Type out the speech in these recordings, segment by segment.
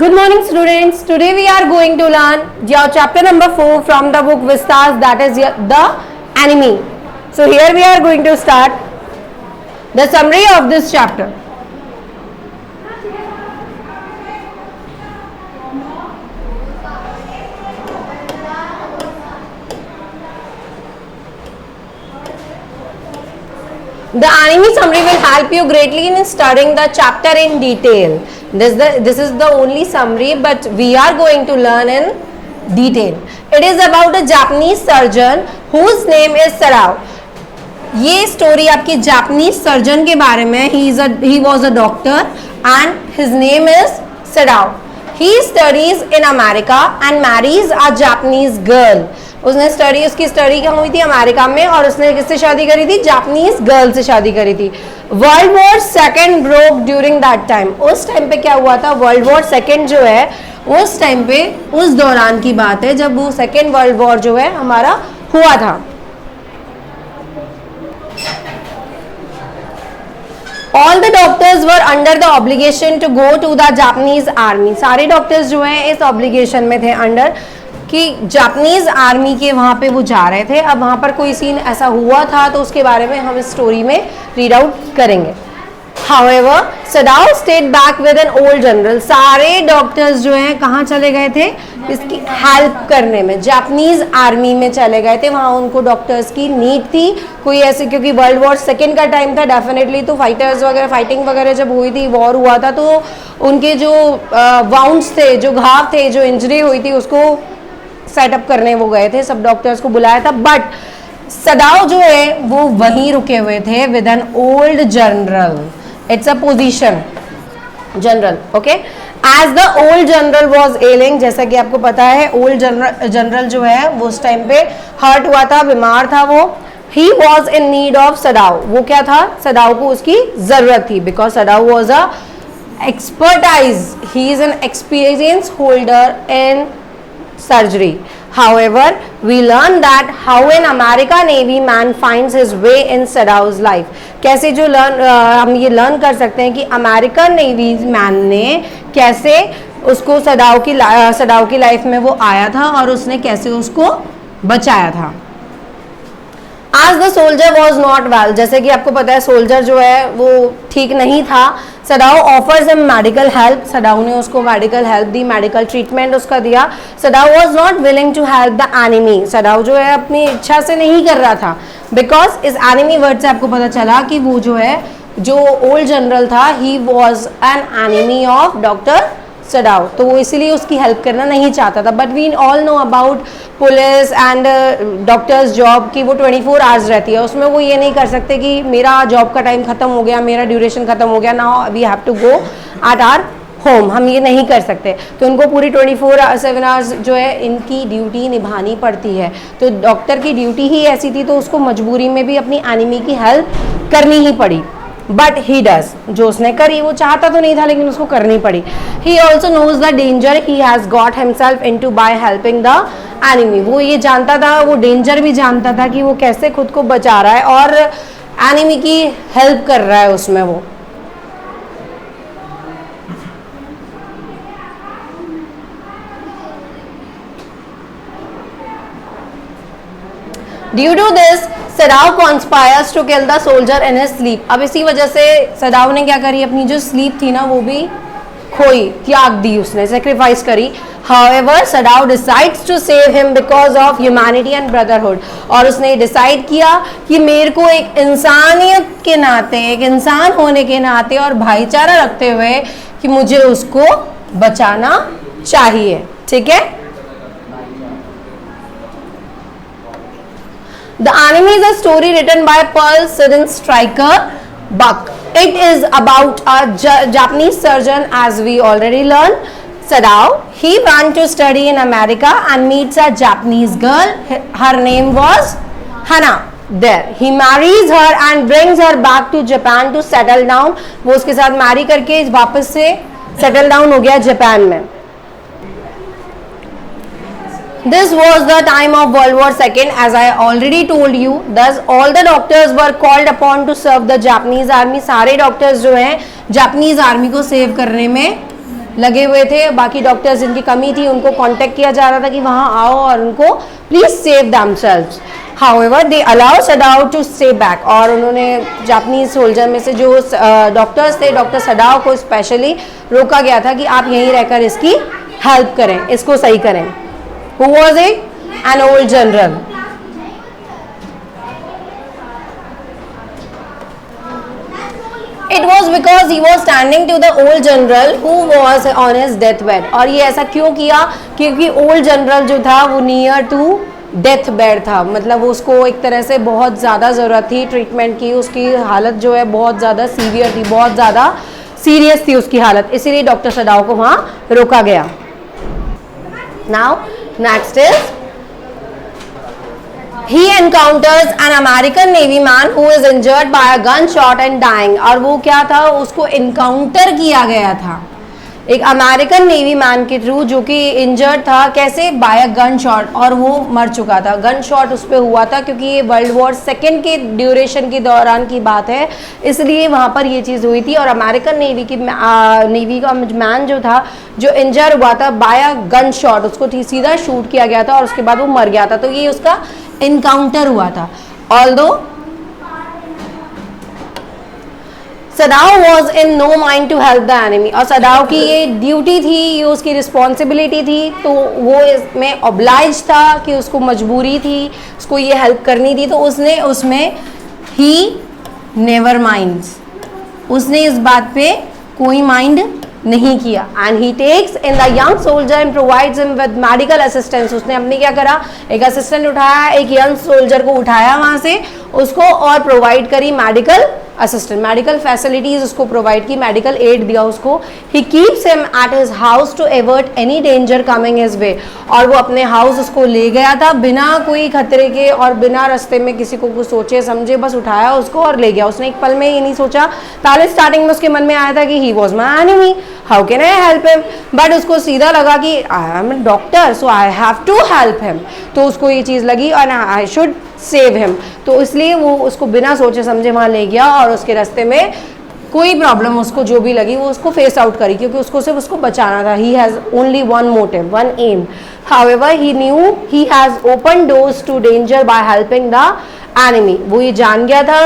Good morning students. Today we are going to learn your chapter number 4 from the book Vistas, that is the anime. So here we are going to start the summary of this chapter. The anime summary will help you greatly in studying the chapter in detail. This is the only summary, but we are going to learn in detail. It is about a Japanese surgeon whose name is Sadao. ये story आपकी Japanese surgeon के बारे में. He was a doctor and his name is Sadao. He studies in America and marries a Japanese girl. उसकी study क्या हुई थी America में, और उसने किससे शादी करी थी? जापानीज गर्ल से शादी करी थी. World war second broke during that time. उस टाइम पे क्या हुआ था? वर्ल्ड वॉर सेकेंड जो है उस टाइम पे, उस दौरान की बात है जब वो सेकेंड वर्ल्ड वॉर जो है हमारा हुआ था. All the doctors were under the obligation to go to the Japanese army. सारे डॉक्टर्स जो हैं इस ऑब्लिगेशन में थे अंडर कि जापानीज आर्मी के वहाँ पे वो जा रहे थे. अब वहाँ पर कोई सीन ऐसा हुआ था तो उसके बारे में हम इस स्टोरी में रीड आउट करेंगे. However, Sadao stayed back with an old general. सारे डॉक्टर्स जो हैं कहाँ चले गए थे? इसकी हेल्प करने में जापानीज आर्मी में चले गए थे. वहाँ उनको डॉक्टर्स की नीड थी कोई ऐसे, क्योंकि वर्ल्ड वॉर सेकेंड का टाइम था डेफिनेटली. तो फाइटर्स वगैरह, फाइटिंग वगैरह जब हुई थी, वॉर हुआ था, तो उनके जो वाउंड्स थे, जो घाव थे, जो इंजरी हुई थी, उसको सेटअप करने वो गए थे. सब डॉक्टर्स को बुलाया था. बट सदाओ जो है वो वहीं रुके हुए थे with an old general. It's a position, general. Okay. As the old general was ailing, जैसा कि आपको पता है ओल्ड जनरल जो है वो उस टाइम पे हर्ट हुआ था, बीमार था वो. He was in need of Sadao. वो क्या था? सदाओ को उसकी जरूरत थी. Because Sadao was a expertise, he is an experience holder in surgery. However, we learn that how an American Navy man finds his way in Sadao's life. कैसे जो हम ये लर्न कर सकते हैं कि अमेरिकन नेवी मैन ने कैसे उसको सदाओ की लाइफ में वो आया था और उसने कैसे उसको बचाया था. As the soldier was not well, जैसे कि आपको पता है सोल्जर जो है वो ठीक नहीं था. Sadao offers him medical help. Sadao ने उसको मेडिकल हेल्प दी, मेडिकल ट्रीटमेंट उसका दिया. Sadao was not willing to help the enemy. Sadao जो है अपनी इच्छा से नहीं कर रहा था. बिकॉज इस एनिमी वर्ड से आपको पता चला कि वो जो है, जो ओल्ड जनरल था, he was an enemy of doctor Sadao. तो वो इसीलिए उसकी हेल्प करना नहीं चाहता था. But we all know about police and doctors job की वो 24 आवर्स रहती है. उसमें वो ये नहीं कर सकते कि मेरा जॉब का टाइम खत्म हो गया, मेरा ड्यूरेशन खत्म हो गया, now we have to go at our home. हम ये नहीं कर सकते. तो उनको पूरी 24/7 आवर्स जो है इनकी ड्यूटी निभानी पड़ती है. तो डॉक्टर की ड्यूटी ही ऐसी थी, तो उसको मजबूरी में भी अपनी एनिमी की हेल्प करनी ही पड़ी. बट ही डज, जो उसने करी, वो चाहता तो नहीं था लेकिन उसको करनी पड़ी. He also knows the danger he has got himself into by helping the enemy. वो ये जानता था, वो डेंजर भी जानता था कि वो कैसे खुद को बचा रहा है और एनिमी की हेल्प कर रहा है उसमें वो. Due to this, Sadao conspires to kill the soldier in his sleep. अब इसी वजह से सदाओ ने क्या करी? अपनी जो स्लीप थी ना वो भी खोई, त्याग दी, उसने सेक्रीफाइस करी. However, Sadao decides to save him because of humanity and brotherhood. और उसने डिसाइड किया कि मेरे को एक इंसानियत के नाते, एक इंसान होने के नाते और भाईचारा रखते हुए कि मुझे उसको बचाना चाहिए. ठीक है. The anime is a story written by Pearl Sidon Stryker Buck. It is about a Japanese surgeon, as we already learned. Sadao, he went to study in America and meets a Japanese girl. Her name was Hana. There, he marries her and brings her back to Japan to settle down. वो उसके साथ Mary करके वापस से settle down हो गया Japan में. This was the time of World War II, as I already told you. Thus, all the doctors were called upon to serve the Japanese army. सारे डॉक्टर्स जो हैं जापानीज आर्मी को save करने में लगे हुए थे, बाकी डॉक्टर्स जिनकी कमी थी उनको कांटेक्ट किया जा रहा था कि वहाँ आओ और उनको please save themselves. However, they allow Sadao to stay back, और उन्होंने जापानीज सोल्जर में से जो डॉक्टर्स थे, डॉक्टर सडाओ को स्पेशली रोका गया था कि आप यहीं रहकर इसकी हेल्प करें, इसको सही करें। Who was it? An old general. It was because he was standing to the old general who was on his deathbed. और ये ऐसा क्यों किया? क्योंकि ओल्ड जनरल जो था वो नियर टू डेथ बेड था, मतलब उसको एक तरह से बहुत ज़्यादा ज़रूरत थी ट्रीटमेंट की, उसकी हालत जो है बहुत ज़्यादा सीवियर थी, बहुत ज़्यादा सीरियस थी उसकी हालत, इसीलिए डॉक्टर सडाओ को वहाँ रोका गया। Now next is he encounters an American Navy man who is injured by a gunshot and dying। और वो क्या था, उसको इनकाउंटर किया गया था एक अमेरिकन नेवी मैन के थ्रू जो कि इंजर्ड था, कैसे, बाय अ गन शॉट, और वो मर चुका था। गन शॉट उस पर हुआ था क्योंकि ये वर्ल्ड वॉर सेकेंड के ड्यूरेशन के दौरान की बात है, इसलिए वहाँ पर ये चीज़ हुई थी। और अमेरिकन नेवी का मैन जो था, जो इंजर हुआ था बाय अ गन शॉट, उसको सीधा शूट किया गया था और उसके बाद वो मर गया था, तो ये उसका इनकाउंटर हुआ था। Although Sadao was in no mind to help the enemy, और सडाओ की ये ड्यूटी थी, ये उसकी रिस्पॉन्सिबिलिटी थी, तो वो इसमें ऑब्लाइज था कि उसको मजबूरी थी, उसको ये हेल्प करनी थी, तो उसने उसमें ही नेवर माइंड्स, उसने इस बात पे कोई माइंड नहीं किया। And he takes in the young soldier and provides him with medical assistance. उसने अपने क्या करा, एक असिस्टेंट उठाया, एक यंग सोल्जर को उठाया वहाँ से उसको, और प्रोवाइड करी मेडिकल असिस्टेंट, मेडिकल फैसिलिटीज उसको प्रोवाइड की, मेडिकल एड दिया उसको। He keeps him at his house to avert any danger coming his way, और वो अपने हाउस उसको ले गया था बिना कोई खतरे के और बिना रास्ते में किसी को कुछ सोचे समझे, बस उठाया उसको और ले गया। उसने एक पल में ये नहीं सोचा, पहले स्टार्टिंग में उसके मन में आया था कि he was my enemy, how can I help him, but उसको सीधा लगा कि I am a doctor so I have to help him, तो उसको ये चीज़ लगी और आई शुड सेव हिम, तो इसलिए वो उसको बिना सोचे समझे वहाँ ले गया और उसके रास्ते में कोई प्रॉब्लम उसको जो भी लगी वो उसको फेस आउट करी, क्योंकि उसको सिर्फ उसको बचाना था। He has only one motive, one aim. However he knew he has open doors to danger by helping the enemy. वो ये जान गया था,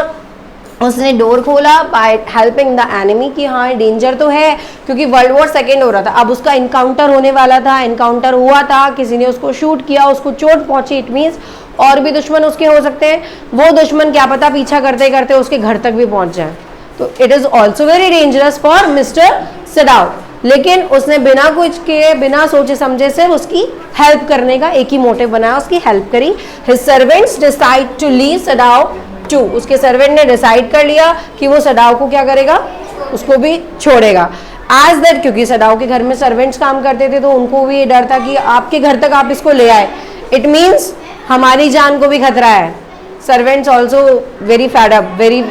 उसने डोर खोला बाय हेल्पिंग द एनिमी कि हाँ डेंजर तो है, क्योंकि वर्ल्ड वॉर सेकेंड हो रहा था, अब उसका इनकाउंटर होने वाला था, इनकाउंटर हुआ था, किसी ने उसको शूट किया, उसको चोट पहुंची, इट मीन्स और भी दुश्मन उसके हो सकते हैं, वो दुश्मन क्या पता पीछा करते करते उसके घर तक भी पहुंच जाए, तो it is also very dangerous for mister Sadao. लेकिन उसने बिना कुछ के, बिना सोचे समझे से उसकी हेल्प करने का एक ही मोटिव बनाया, उसकी हेल्प करी। His servants decide to leave Sadao to, उसके सर्वेंट ने डिसाइड कर लिया कि वो सडाओ को क्या करेगा, उसको भी छोड़ेगा। एज दैट, क्योंकि सडाओ के घर में सर्वेंट्स काम करते थे तो उनको भी ये डर था कि आपके घर तक आप इसको ले आए, इट मीन्स हमारी जान को भी खतरा है। Servants also very fed up, very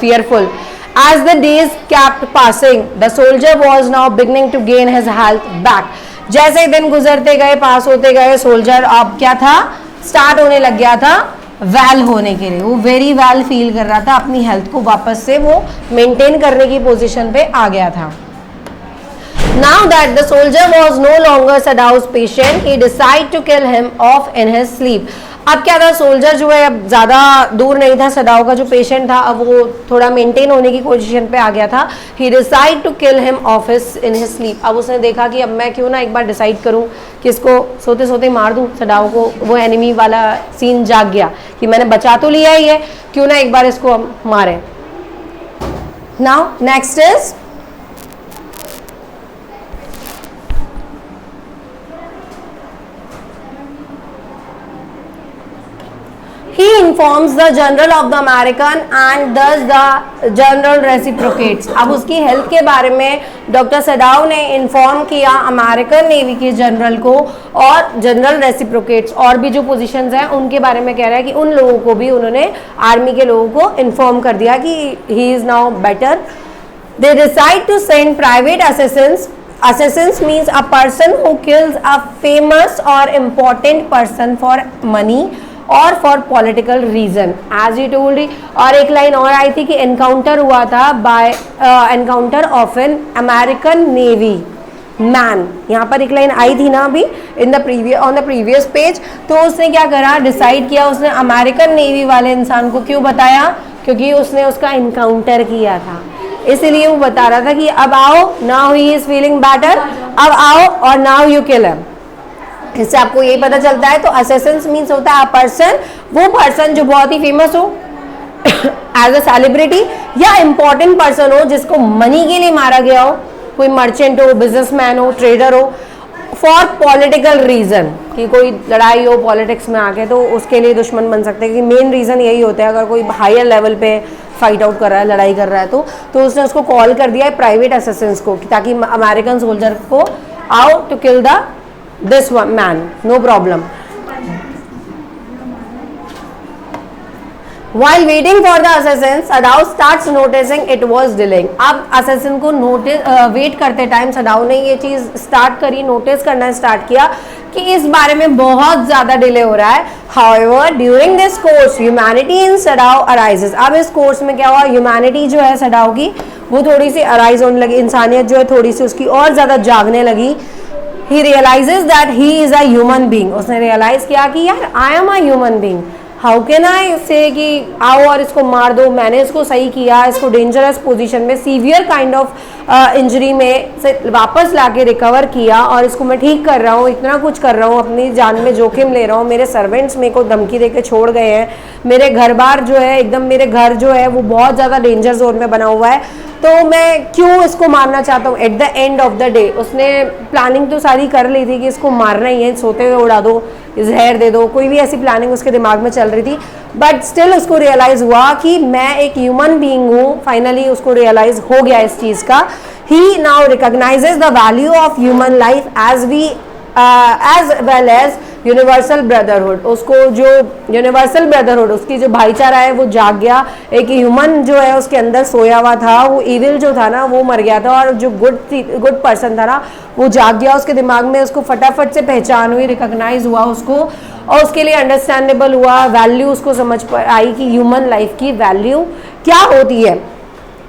fearful. As the days kept passing, the soldier was now beginning to gain his health back. जैसे दिन गुजरते गए, पास होते गए, सोल्जर अब क्या था, स्टार्ट होने लग गया था वेल होने के लिए, वो वेरी वेल फील कर रहा था, अपनी हेल्थ को वापस से वो मेंटेन करने की पोजीशन पे आ गया था। Now that the soldier was no longer Sadao's patient, he decided to kill him off in his sleep. अब क्या था, सोल्जर जो है अब ज़्यादा दूर नहीं था, सडाओ का जो पेशेंट था अब वो थोड़ा मेंटेन होने की पोजीशन पे आ गया था। He decided to kill him off in his sleep. अब उसने देखा कि अब मैं क्यों ना एक बार डिसाइड करूं कि इसको सोते सोते मार दूं सडाओ को। वो एनिमी वाला सीन जाग गया कि मैंने बचा तो लिया ही है, क्यों ना एक बार इसको हम मारें। Now next is he informs the general of the American and thus the general reciprocates। अब उसकी हेल्थ के बारे में डॉक्टर सडाओ ने इन्फॉर्म किया अमेरिकन नेवी के जनरल को, और जनरल रेसिप्रोकेट्स और भी जो पोजीशंस हैं उनके बारे में कह रहा है कि उन लोगों को भी उन्होंने आर्मी के लोगों को इन्फॉर्म कर दिया कि he is now better. They decide to send private assistance. Assassins means a person who kills a famous or important person for money और for political reason, as you told. और एक line और आई थी कि encounter हुआ था by encounter of an American navy man, यहाँ पर एक लाइन आई थी ना अभी in the previous on the previous page. तो उसने क्या करा, डिसाइड किया, उसने अमेरिकन नेवी वाले इंसान को क्यों बताया, क्योंकि उसने उसका इनकाउंटर किया था, इसलिए वो बता रहा था कि अब आओ, now he is feeling better, अब आओ और नाउ यू किल हिम। इससे आपको यही पता चलता है। तो असैसिन्स मीन्स होता है पर्सन, वो पर्सन जो बहुत ही फेमस हो एज अ सेलिब्रिटी, या इंपॉर्टेंट पर्सन हो जिसको मनी के लिए मारा गया हो, कोई मर्चेंट हो, बिजनेसमैन हो, ट्रेडर हो, फॉर पॉलिटिकल रीजन, कि कोई लड़ाई हो पॉलिटिक्स में आके तो उसके लिए दुश्मन बन सकते हैं। कि मेन रीजन यही होता है, अगर कोई हायर लेवल पे फाइट आउट कर रहा है, लड़ाई कर रहा है, तो उसने उसको कॉल कर दिया है प्राइवेट असैसिन्स को, ताकि अमेरिकन सोल्जर को आओ to kill the this man, no problem. While waiting for the assassin, Sadao starts noticing it was delaying. अब assassin को वेट करते टाइम सदाओ ने ये चीज़ स्टार्ट करी, नोटिस करना स्टार्ट किया कि इस बारे में बहुत ज़्यादा डिले हो रहा है। However, during this course, humanity in Sadao arises. अब इस कोर्स में क्या हुआ, ह्यूमैनिटी जो है सदाओ की वो थोड़ी सी अराइज होने लगी, इंसानियत जो है थोड़ी सी उसकी और ज़्यादा जागने लगी। He realizes that he is a human being. उसने रियलाइज किया कि यार I am a human being. How can आई से कि आओ और इसको मार दो, मैंने इसको सही किया, इसको डेंजरस पोजीशन में, सीवियर काइंड ऑफ इंजरी में से वापस लाके रिकवर किया और इसको मैं ठीक कर रहा हूँ, इतना कुछ कर रहा हूँ, अपनी जान में जोखिम ले रहा हूँ, मेरे सर्वेंट्स मेरे को धमकी देके छोड़ गए हैं, मेरे घर बार जो है एकदम, मेरे घर जो है वो बहुत ज़्यादा डेंजर जोन में बना हुआ है, तो मैं क्यों इसको मारना चाहता हूँ। At the end of the day उसने प्लानिंग तो सारी कर ली थी कि इसको मारना ही है, सोते हुए उड़ा दो, जहर दे दो, कोई भी ऐसी प्लानिंग उसके दिमाग में चल रही थी, बट स्टिल उसको रियलाइज हुआ कि मैं एक ह्यूमन बीइंग हूँ। फाइनली उसको रियलाइज हो गया इस चीज़ का। He now recognises the value of human life as well as universal brotherhood. उसको जो यूनिवर्सल ब्रदरहुड, उसकी जो भाईचारा है वो जाग गया। एक ह्यूमन जो है उसके अंदर सोया हुआ था, वो इविल जो था ना वो मर गया था, और जो गुड पर्सन था ना वो जाग गया उसके दिमाग में। उसको फटाफट से पहचान हुई, रिकॉग्नाइज हुआ उसको, और उसके लिए अंडरस्टैंडेबल हुआ, वैल्यू उसको समझ आई कि ह्यूमन लाइफ की वैल्यू क्या होती है।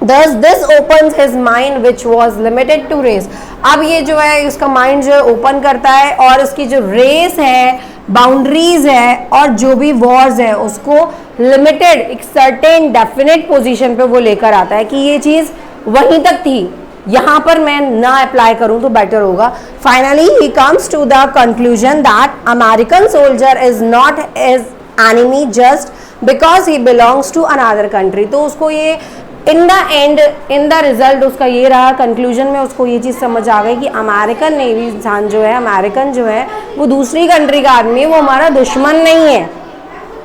Thus this opens his mind which was limited to race. अब ये जो है उसका माइंड जो है ओपन करता है और उसकी जो रेस है, बाउंड्रीज है और जो भी वॉर्स है उसको लिमिटेड एक सर्टेन डेफिनेट पोजीशन पे वो लेकर आता है कि ये चीज़ वहीं तक थी, यहाँ पर मैं ना अप्लाई करूँ तो बेटर होगा। Finally he comes to the conclusion that American soldier is not as enemy just because he belongs to another country. तो उसको ये in the end, in the result उसका ये रहा, कंक्लूजन में उसको ये चीज़ समझ आ गई कि अमेरिकन नेवी इंसान जो है, अमेरिकन जो है वो दूसरी कंट्री का आदमी है, वो हमारा दुश्मन नहीं है।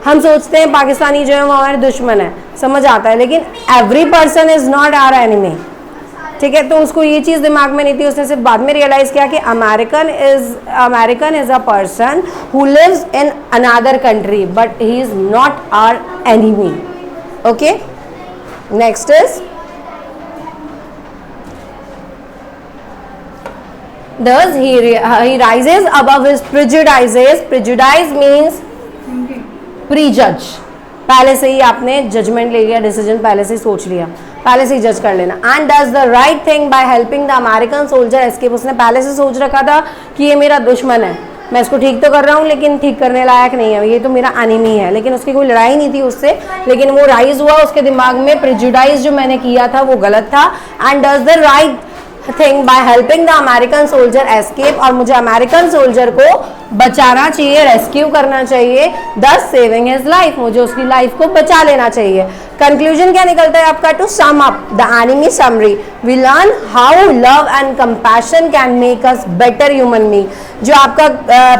हम सोचते हैं पाकिस्तानी जो है वो हमारे दुश्मन है, समझ आता है, लेकिन every person is not our enemy. ठीक है, तो उसको ये चीज़ दिमाग में नहीं थी, उसने सिर्फ बाद में रियलाइज़ किया कि American is a person who lives in another country but he is not our enemy. Okay, next is thus he rises above his prejudices. Prejudice means prejudge, पहले से ही आपने जजमेंट ले लिया, डिसीजन पहले से ही सोच लिया, पहले से ही जज कर लेना। And does the right thing bye helping the American soldier escape. उसने पहले से सोच रखा था कि ये मेरा दुश्मन है, मैं इसको ठीक तो कर रहा हूँ लेकिन ठीक करने लायक नहीं है, ये तो मेरा एनिमी है, लेकिन उसकी कोई लड़ाई नहीं थी उससे, लेकिन वो राइज हुआ उसके दिमाग में, प्रेजुडाइज जो मैंने किया था वो गलत था। And does the right thing bye helping the American soldier escape, और मुझे अमेरिकन सोल्जर को बचाना चाहिए, रेस्क्यू करना चाहिए, दस सेविंग हिज लाइफ, मुझे उसकी लाइफ को बचा लेना चाहिए। कंक्लूजन क्या निकलता है आपका? To sum up the enemy summary, we learn how love and compassion can make us better human being. जो आपका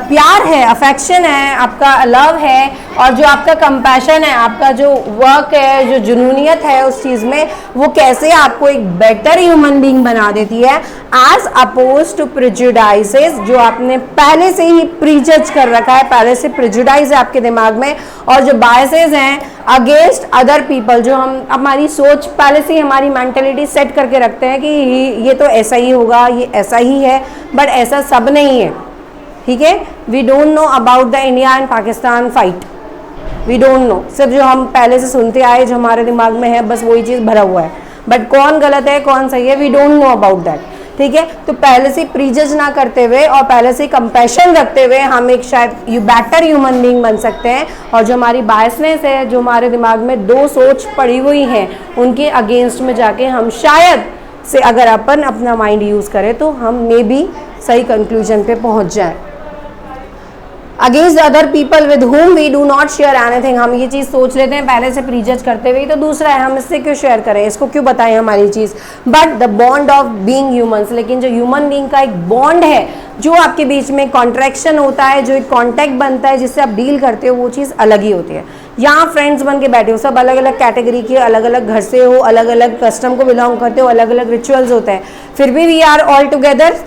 प्यार है, अफेक्शन है, आपका लव है, और जो आपका कंपैशन है, आपका जो वर्क है, जो जुनूनियत है उस चीज़ में, वो कैसे आपको एक बेटर ह्यूमन बीइंग बना देती है, एज अपोज टू प्रेजुडाइसेस, जो आपने पहले से ही प्रीजज कर रखा है, पहले से प्रेजुडाइज है आपके दिमाग में, और जो बायसेस हैं अगेंस्ट अदर पीपल, जो हम हमारी सोच पहले से ही हमारी मेंटेलिटी सेट करके रखते हैं कि ये तो ऐसा ही होगा, ये ऐसा ही है, बट ऐसा सब नहीं है। ठीक है, we don't know about the India and Pakistan fight, we don't know, सिर्फ जो हम पहले से सुनते आए, जो हमारे दिमाग में है, बस वही चीज़ भरा हुआ है, बट कौन गलत है कौन सही है we don't know about that. ठीक है। तो पहले से प्रीजज ना करते हुए और पहले से कंपैशन रखते हुए हम एक शायद बेटर ह्यूमन बीइंग बन सकते हैं, और जो हमारी बायसनेस है, जो हमारे दिमाग में दो सोच पड़ी हुई हैं, उनके अगेंस्ट में जाके हम शायद से अगर अपन अपना माइंड यूज़ करें तो हम मे बी सही कंक्लूजन पे पहुंच जाए। Against other people with whom we do not share anything, हम ये चीज़ सोच लेते हैं पहले से प्रीजज करते हुए, तो दूसरा है हम इससे क्यों शेयर करें, इसको क्यों बताएं हमारी चीज़। But the bond of being humans, लेकिन जो ह्यूमन बीइंग का एक बॉन्ड है, जो आपके बीच में कॉन्ट्रैक्शन होता है, जो एक कॉन्टैक्ट बनता है जिससे आप डील करते हो, वो चीज़ अलग ही होती है। यहाँ फ्रेंड्स बन के बैठे हो, सब अलग अलग कैटेगरी के, अलग अलग घर से हो, अलग अलग कस्टम को बिलोंग करते हो, अलग अलग रिचुअल्स होते हैं, फिर भी वी आर ऑल टुगेदर,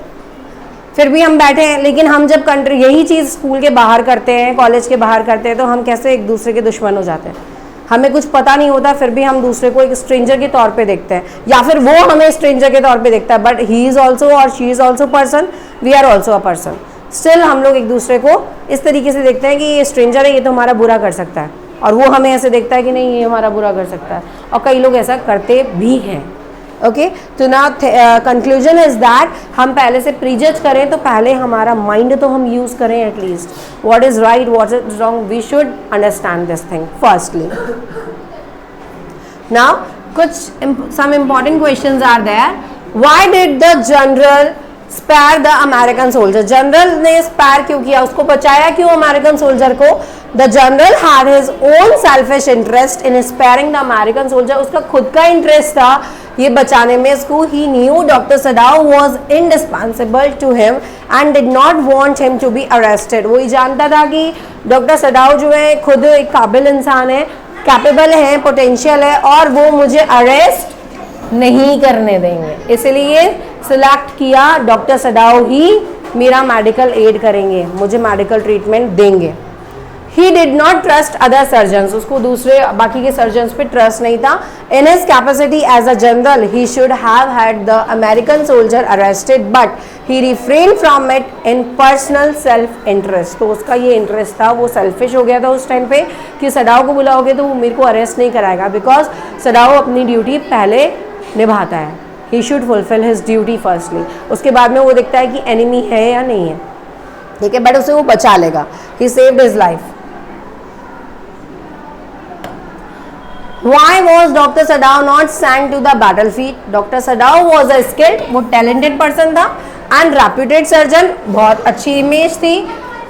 फिर भी हम बैठे हैं। लेकिन हम जब कंट्री यही चीज़ स्कूल के बाहर करते हैं, कॉलेज के बाहर करते हैं, तो हम कैसे एक दूसरे के दुश्मन हो जाते हैं। हमें कुछ पता नहीं होता, फिर भी हम दूसरे को एक स्ट्रेंजर के तौर पे देखते हैं, या फिर वो हमें स्ट्रेंजर के तौर पे देखता है, बट ही इज़ ऑल्सो और she is also person, we are also a person. Still हम लोग एक दूसरे को इस तरीके से देखते हैं कि ये स्ट्रेंजर है, ये तो हमारा बुरा कर सकता है, और वो हमें ऐसे देखता है कि नहीं, ये हमारा बुरा कर सकता है, और कई लोग ऐसा करते भी हैं। ओके, तो ना कंक्लूजन इज दैट हम पहले से प्रीजज करें तो पहले हमारा माइंड तो हम यूज़ करें at least, what is right what is wrong, we should understand this thing firstly. Now कुछ some important questions are there. Why did the general spare the American soldier, general ने स्पेयर क्यों किया, उसको बचाया क्यों अमेरिकन सोल्जर को। The general had his own selfish interest in sparing the American soldier, उसका खुद का इंटरेस्ट था ये बचाने में इसको। He knew doctor Sadao was indispensable to him and did not want him to be arrested, वो ही जानता था कि डॉक्टर सदाव जो है खुद एक काबिल इंसान है, कैपेबल है, पोटेंशियल है, और वो मुझे अरेस्ट नहीं करने देंगे, इसलिए सिलेक्ट किया डॉक्टर सदाव ही मेरा मेडिकल एड करेंगे, मुझे मेडिकल ट्रीटमेंट देंगे। He did not trust other surgeons, उसको दूसरे बाकी के सर्जन्स पे ट्रस्ट नहीं था। In his capacity as a general, he should have had the American soldier arrested, but he refrained from it in personal self interest, तो उसका ये इंटरेस्ट था, वो सेल्फिश हो गया था उस टाइम पे कि सदाव को बुलाओगे तो वो मेरे को अरेस्ट नहीं कराएगा, बिकॉज सदाव अपनी ड्यूटी पहले निभाता है। He should fulfill his duty firstly, उसके बाद में वो देखता है कि एनिमी है या नहीं है, ठीक है, बट उसे वो बचा लेगा। He saved his life. Why was Dr. Sadao not sent to the battlefield? Dr. Sadao was a skilled, वो talented person था, and reputed surgeon, बहुत अच्छी इमेज थी,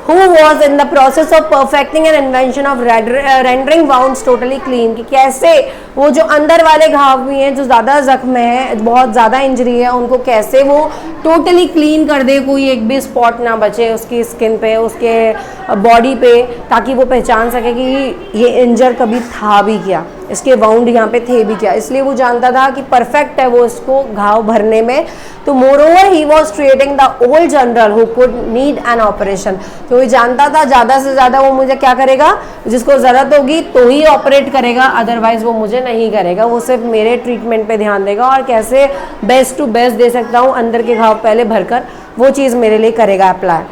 who was in the process of perfecting an invention of rendering wounds totally clean, कि कैसे वो जो अंदर वाले घाव भी हैं, जो ज़्यादा जख्म है, बहुत ज़्यादा इंजरी है, उनको कैसे वो टोटली क्लीन कर दे, कोई एक भी स्पॉट ना बचे उसकी स्किन पे, उसके बॉडी पे, ताकि वो पहचान सके कि ये इंजर कभी था भी क्या, इसके वाउंड यहाँ पे थे भी क्या। इसलिए वो जानता था कि परफेक्ट है वो इसको घाव भरने में। तो more over he was creating the old general who could need an operation, तो वो जानता था ज़्यादा से ज़्यादा वो मुझे क्या करेगा, जिसको ज़रूरत होगी तो ही ऑपरेट करेगा, अदरवाइज वो मुझे नहीं करेगा, वो सिर्फ मेरे ट्रीटमेंट पे ध्यान देगा और कैसे बेस्ट टू बेस्ट दे सकता हूँ अंदर के घाव पहले भरकर, वो चीज़ मेरे लिए करेगा apply.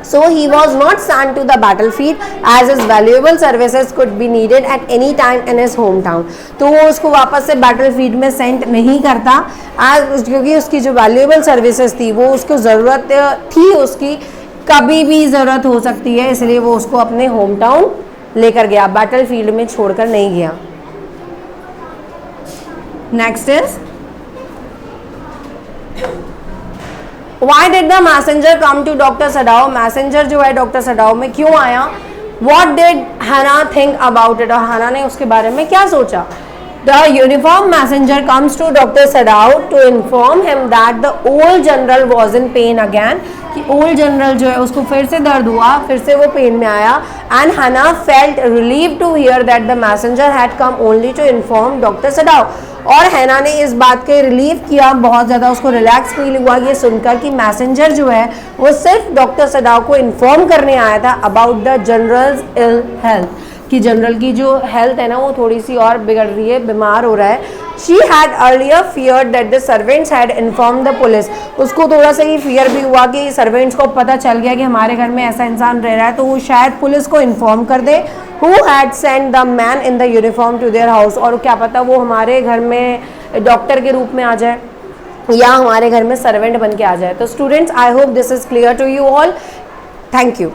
So he was not sent to the battlefield as his valuable services could be needed at any time in his hometown, तो वो उसको वापस से battlefield में सेंड नहीं करता क्योंकि उसकी जो valuable services थी वो उसको ज़रूरत थी, उसकी कभी भी ज़रूरत हो सकती है, इसलिए वो उसको अपने होम टाउन लेकर गया, battlefield में छोड़कर नहीं गया। Next is Why did the messenger come to Dr. Sadao? Messenger जो है डॉक्टर सडाओ में क्यों आया? What did Hannah think about it? और हना ने उसके बारे में क्या सोचा? The uniformed messenger comes to Dr. Sadao to inform him that the old general was in pain again, कि ओल्ड जनरल जो है उसको फिर से दर्द हुआ, फिर से वो पेन में आया। And Hana felt relieve to hear that the messenger had come only to inform doctor Sadao, और हैना ने इस बात के रिलीव किया, बहुत ज़्यादा उसको रिलैक्स फील हुआ ये सुनकर कि मैसेंजर जो है वो सिर्फ डॉक्टर सडाओ को इन्फॉर्म करने आया था about the general's ill health, कि जनरल की जो हेल्थ है ना वो थोड़ी सी और बिगड़ रही है, बीमार हो रहा है। She had earlier fear that the servants had inform the police, उसको थोड़ा सा ही फियर भी हुआ कि सर्वेंट्स को पता चल गया कि हमारे घर में ऐसा इंसान रह रहा है, तो वो शायद पुलिस को इन्फॉर्म कर दे। Who had sent the man in the uniform to their house, और क्या पता वो हमारे घर में डॉक्टर के रूप में आ जाए, या हमारे घर में सर्वेंट बन के आ जाए। तो students, I hope this is clear to you all. Thank you.